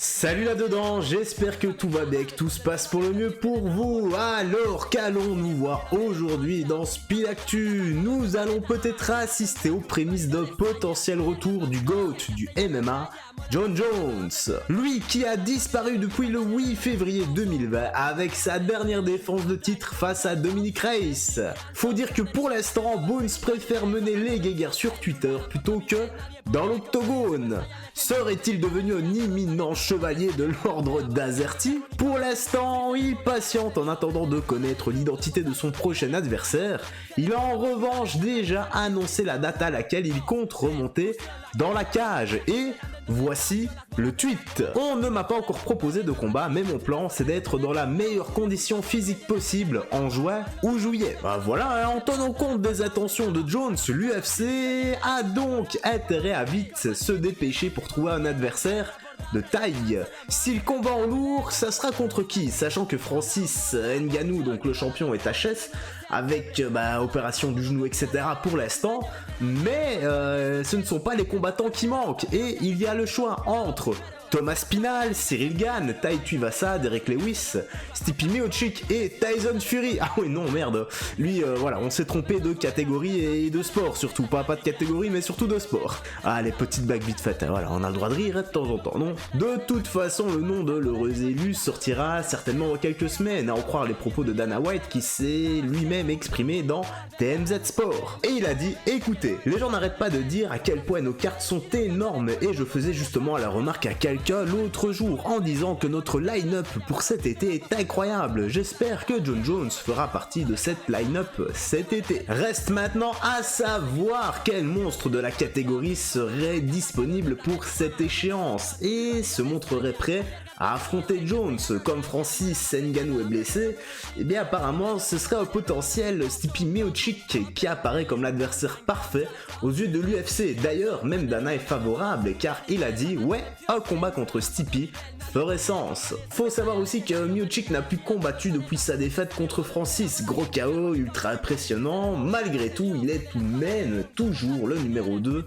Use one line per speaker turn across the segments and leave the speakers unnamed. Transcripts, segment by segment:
Salut là-dedans, j'espère que tout va bien, que tout se passe pour le mieux pour vous. Alors, qu'allons-nous voir aujourd'hui dans Speed Actu? Nous allons peut-être assister aux prémices d'un potentiel retour du GOAT du MMA, Jon Jones. Lui qui a disparu depuis le 8 février 2020 avec sa dernière défense de titre face à Dominic Reyes. Faut dire que pour l'instant, Bones préfère mener les guéguerres sur Twitter plutôt que dans l'octogone. Serait-il devenu un imminent chevalier de l'ordre d'Azerty? Pour l'instant, il patiente en attendant de connaître l'identité de son prochain adversaire. Il a en revanche déjà annoncé la date à laquelle il compte remonter dans la cage. Et voici le tweet. On ne m'a pas encore proposé de combat, mais mon plan c'est d'être dans la meilleure condition physique possible en juin ou juillet. Voilà, en tenant compte des attentions de Jones, l'UFC a donc intérêt à vite se dépêcher pour trouver un adversaire de taille. S'il combat en lourd, ça sera contre qui? Sachant que Francis Ngannou, donc le champion, est HS avec opération du genou, etc. pour l'instant, mais ce ne sont pas les combattants qui manquent, et il y a le choix entre Thomas Spinal, Cyril Gane, Tai Tuivasa, Derek Lewis, Stipe Miocic et Tyson Fury. Ah oui, non, merde. Lui, voilà, on s'est trompé de catégorie et de sport, surtout. Pas de catégorie, mais surtout de sport. Ah, les petites blagues vite faites, voilà, on a le droit de rire de temps en temps, non? De toute façon, le nom de l'heureux élu sortira certainement dans quelques semaines, à en croire les propos de Dana White qui s'est lui-même exprimé dans TMZ Sport. Et il a dit, écoutez, les gens n'arrêtent pas de dire à quel point nos cartes sont énormes, et je faisais justement la remarque à quelqu'un l'autre jour en disant que notre line-up pour cet été est incroyable. J'espère que Jon Jones fera partie de cette line-up cet été. Reste maintenant à savoir quel monstre de la catégorie serait disponible pour cette échéance et se montrerait prêt à affronter Jones. Comme Francis Ngannou est blessé, et bien apparemment ce serait un potentiel Stipe Miocic qui apparaît comme l'adversaire parfait aux yeux de l'UFC. D'ailleurs, même Dana est favorable car il a dit ouais, un combat contre Stipe ferait sens. Faut savoir aussi que Miocic n'a plus combattu depuis sa défaite contre Francis. Gros KO, ultra impressionnant. Malgré tout, il est tout de même toujours le numéro 2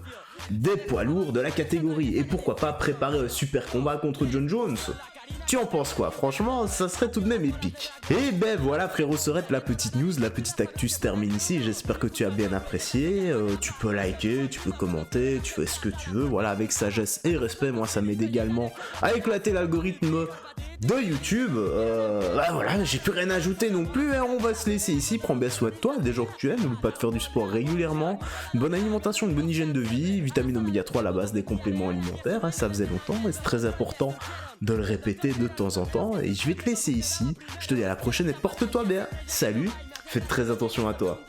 des poids lourds de la catégorie. Et pourquoi pas préparer un super combat contre Jon Jones? Tu en penses quoi? Franchement, ça serait tout de même épique. Et ben voilà frérot, serait la petite news, la petite actu se termine ici. J'espère que tu as bien apprécié. Tu peux liker, tu peux commenter, tu fais ce que tu veux. Voilà, avec sagesse et respect, moi ça m'aide également à éclater l'algorithme de YouTube. Voilà, j'ai plus rien à ajouter non plus. On va se laisser ici. Prends bien soin de toi, des gens que tu aimes. N'oublie pas de faire du sport régulièrement. Une bonne alimentation, une bonne hygiène de vie. Vitamine oméga 3 à la base des compléments alimentaires. Ça faisait longtemps et c'est très important de le répéter de temps en temps. Et je vais te laisser ici. Je te dis à la prochaine et porte-toi bien. Salut, fais très attention à toi.